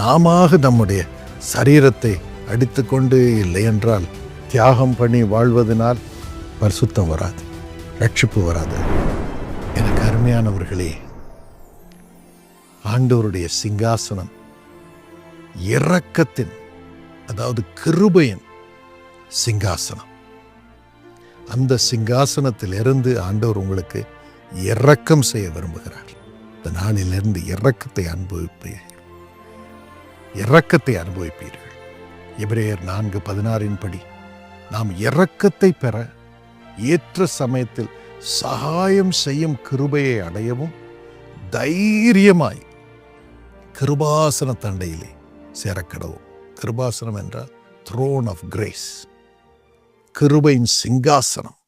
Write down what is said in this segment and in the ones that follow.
நாமாக நம்முடைய சரீரத்தை அடித்து கொண்டு இல்லை என்றால் தியாகம் பண்ணி வாழ்வதனால் பரிசுத்தம் வராது, ரட்சிப்பு வராது. எனக்கு அருமையானவர்களே, ஆண்டவருடைய சிங்காசனம் இரக்கத்தின், அதாவது கிருபையின் சிங்காசனம். அந்த சிங்காசனத்தில் இருந்து ஆண்டவர் உங்களுக்கு இரக்கம் செய்ய விரும்புகிறார். இந்த நாளிலிருந்து இரக்கத்தை அனுபவிப்பீர்கள். எபிரேயர் 4:16 படி நாம் இரக்கத்தை பெற ஏற்ற சமயத்தில் சகாயம் செய்யும் கிருபையை அடையவும் தைரியமாய் கிருபாசன தண்டையிலே சேரக்கடவும். கிருபாசனம் என்றால் த்ரோன் ஆஃப் கிரேஸ், கிருபையின் சிங்காசனம்.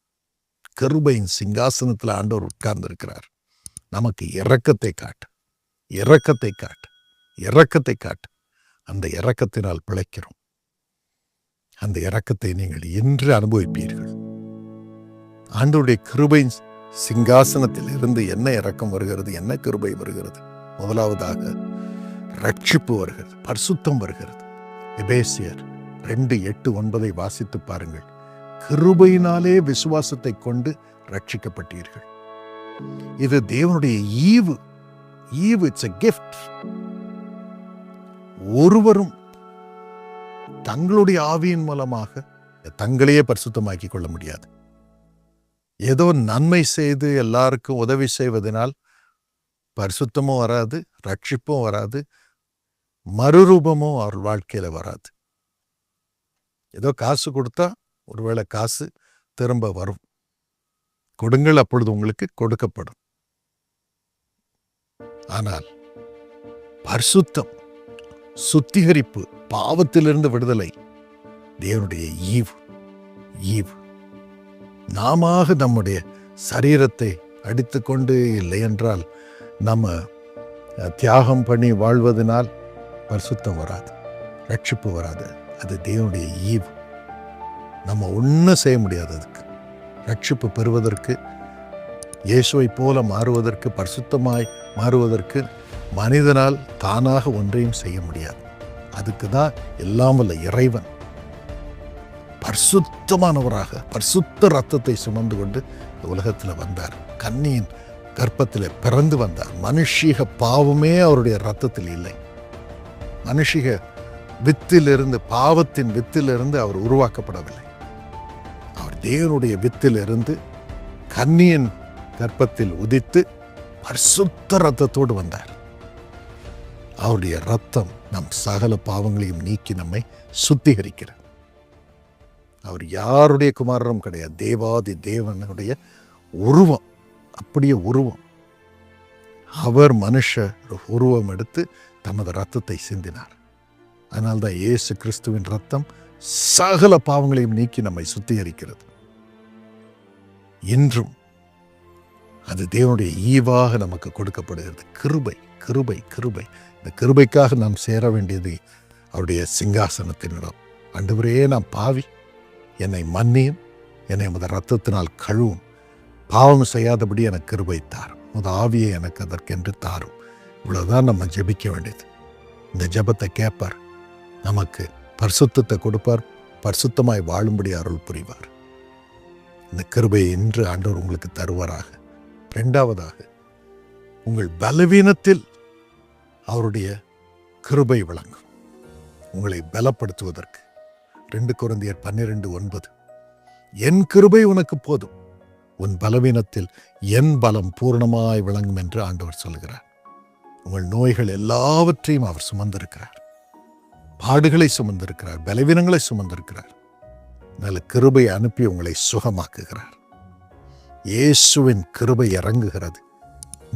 கிருபையின் சிங்காசனத்தில் ஆண்டவர் உட்கார்ந்திருக்கிறார். நமக்கு இரக்கத்தை காட்டு, இரக்கத்தை காட்டு, இரக்கத்தை காட்டு. அந்த இரக்கத்தினால் பிழைக்கிறோம். அந்த இரக்கத்தை நீங்கள் இன்று அனுபவிப்பீர்கள். ஆண்டவருடைய கிருபையின் சிங்காசனத்தில் இருந்து என்ன இரக்கம் வருகிறது, என்ன கிருபை வருகிறது? முதலாவதாக ரட்சிப்பு வருகிறது, பரிசுத்தம் வருகிறது. எபேசியர் 2:8-9 வாசித்து பாருங்கள். கிருபையினாலே விசுவாசத்தை கொண்டு ரட்சிக்கப்பட்டீர்கள். இது தேவனுடைய ஈவு. It's a gift. ஒருவரும் தங்களுடைய ஆவியின் மூலமாக தங்களையே பரிசுத்தமாக்கிக் கொள்ள முடியாது. ஏதோ நன்மை செய்து எல்லாருக்கும் உதவி செய்வதனால் பரிசுத்தமும் வராது, ரட்சிப்பும் வராது, மறுரூபமும் அவர் வாழ்க்கையில வராது. ஏதோ காசு கொடுத்தா ஒருவேளை காசு திரும்ப வரும். கொடுங்கள், அப்பொழுது உங்களுக்கு கொடுக்கப்படும். ஆனால் பரிசுத்தம், சுத்திகரிப்பு, பாவத்திலிருந்து விடுதலை தேவனுடைய ஈவு. நாமாக நம்முடைய சரீரத்தை அடித்து கொண்டு இல்லை என்றால் நம்ம தியாகம் பண்ணி வாழ்வதனால் பரிசுத்தம் வராது, ரட்சிப்பு வராது. அது தேவனுடைய ஈவு. நம்ம ஒன்றும் செய்ய முடியாது. அதுக்கு ரட்சிப்பு பெறுவதற்கு, இயேசுவை போல மாறுவதற்கு, பரிசுத்தமாய் மாறுவதற்கு மனிதனால் தானாக ஒன்றையும் செய்ய முடியாது. அதுக்கு தான் எல்லாம் வல்ல இறைவன் பரிசுத்தமானவராக பரிசுத்த ரத்தத்தை சுமந்து கொண்டு இந்த உலகத்தில் வந்தார். கன்னியின் கர்ப்பத்தில் பிறந்து வந்தார். மனுஷீக பாவமே அவருடைய ரத்தத்தில் இல்லை. மனுஷீக வித்திலிருந்து, பாவத்தின் வித்திலிருந்து அவர் உருவாக்கப்படவில்லை. அவர் தேவனுடைய வித்திலிருந்து கன்னியின் கர்ப்பத்தில் உதித்து பரிசுத்த ரத்தத்தோடு வந்தார். அவருடைய ரத்தம் நம் சகல பாவங்களையும் நீக்கி நம்மை சுத்திகரிக்கிறார். அவர் யாருடைய குமாரனும் கிடையாது. தேவாதி தேவனுடைய உருவம், அப்படியே உருவம். அவர் மனுஷ உருவம் எடுத்து தமது ரத்தத்தை சிந்தினார். அதனால்தான் இயேசு கிறிஸ்துவின் ரத்தம் சகல பாவங்களையும் நீக்கி நம்மை சுத்திகரிக்கிறது. இன்றும் அது தேவனுடைய ஈவாக நமக்கு கொடுக்கப்படுகிறது. கிருபை, கிருபை, கிருபை. இந்த கிருபைக்காக நாம் சேர வேண்டியது அவருடைய சிங்காசனத்தினிடம். ஆண்டவரே, நான் பாவி, என்னை மன்னியும், என்னை உமது ரத்தத்தினால் கழுவும், பாவம் செய்யாதபடி எனக்கு கிருபை தாரும், உமது ஆவியை எனக்கு அதற்கென்று தாரும். இவ்வளவுதான் நம்ம ஜெபிக்க வேண்டியது. இந்த ஜெபத்தை கேட்பார், நமக்கு பரிசுத்தத்தை கொடுப்பார், பரிசுத்தமாய் வாழும்படி அருள் புரிவார். இந்த கிருபையை இன்று ஆண்டவர் உங்களுக்கு தருவாராக. இரண்டாவதாக, உங்கள் பலவீனத்தில் அவருடைய கிருபை விளங்கும், உங்களை பலப்படுத்துவதற்கு. 2 கொரிந்தியர் 12:9, என் கிருபை உனக்கு போதும், உன் பலவீனத்தில் என் பலம் பூர்ணமாய் விளங்கும் என்று ஆண்டவர் சொல்கிறார். உங்கள் நோய்கள் எல்லாவற்றையும் அவர் சுமந்திருக்கிறார். பாடுகளை சுமந்திருக்கிறார், பலவீனங்களை சுமந்திருக்கிறார். நல்ல கிருபை அனுப்பி உங்களை சுகமாக்குகிறார். இயேசுவின் கிருபை இறங்குகிறது.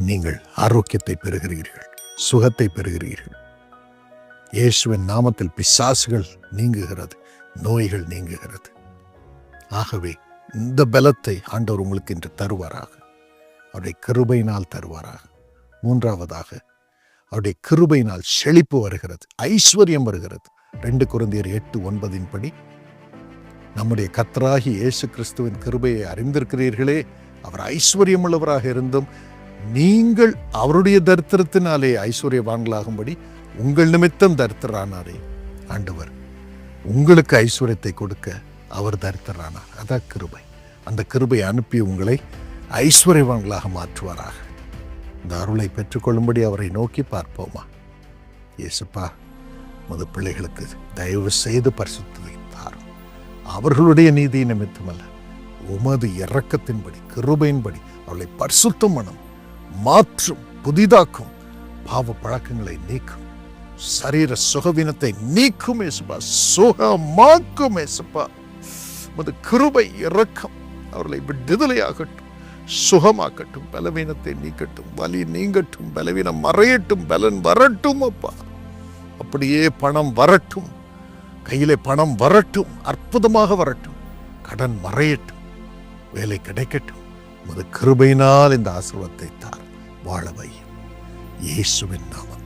நீங்கள் ஆரோக்கியத்தை பெறுகிறீர்கள், சுகத்தை பெறுகிறீர்கள். இயேசுவின் நாமத்தில் பிசாசுகள் நீங்குகிறது, நோய்கள் நீங்குகிறது. ஆகவே இந்த பலத்தை ஆண்டவர் உங்களுக்கு இன்று தருவாராக, அவருடைய கிருபையினால் தருவாராக. மூன்றாவதாக, அவருடைய கிருபையினால் செழிப்பு வருகிறது, ஐஸ்வர்யம் வருகிறது. 2 கொரிந்தியர் 8:9 படி, நம்முடைய கர்த்தராகிய இயேசு கிறிஸ்துவின் கிருபையை அறிந்திருக்கிறீர்களே, அவர் ஐஸ்வர்யம் உள்ளவராக இருந்தும் நீங்கள் அவருடைய தரித்திரத்தினாலே ஐஸ்வர்யவான்களாகும்படி உங்கள் நிமித்தம் தரித்திரானாரே, ஆண்டவர் உங்களுக்கு ஐஸ்வர்யத்தை கொடுக்க அவர் தரித்திரானார். அதான் கிருபை. அந்த கிருபை அனுப்பி உங்களை ஐஸ்வர்யவான்களாக மாற்றுவாராக. இந்த அருளை பெற்றுக்கொள்ளும்படி அவரை நோக்கி பார்ப்போமா? இயேசுப்பா, மது பிள்ளைகளுக்கு தயவு செய்து பரிசுத்தத்தை தாரும். அவர்களுடைய நீதி நிமித்தமல்ல, உமது இரக்கத்தின்படி, கிருபையின்படி அவளை பரிசுத்தம் மனம் மாற்றும், புதிதாக்கும், பாவ பழக்கங்களை நீக்கும், சரீர சுகவீனத்தை நீக்கும் இயேசுப்பா, சுகமாக்கும் இயேசுப்பா. உமது கிருபை இரக்கம் அவர்களை விடுதலையாகட்டும், சுகமாக்கட்டும், பலவீனத்தை நீக்கட்டும், வலி நீங்கட்டும், பலவீனம் மறையட்டும், பலன் வரட்டும் அப்பா. அப்படியே பணம் வரட்டும், கையிலே பணம் வரட்டும், அற்புதமாக வரட்டும், கடன் மறையட்டும், வேலை கிடைக்கட்டும். உமது கிருபையினால் இந்த ஆசீர்வாதத்தை தார், வாழ வையும். இயேசுவின் நாமம்.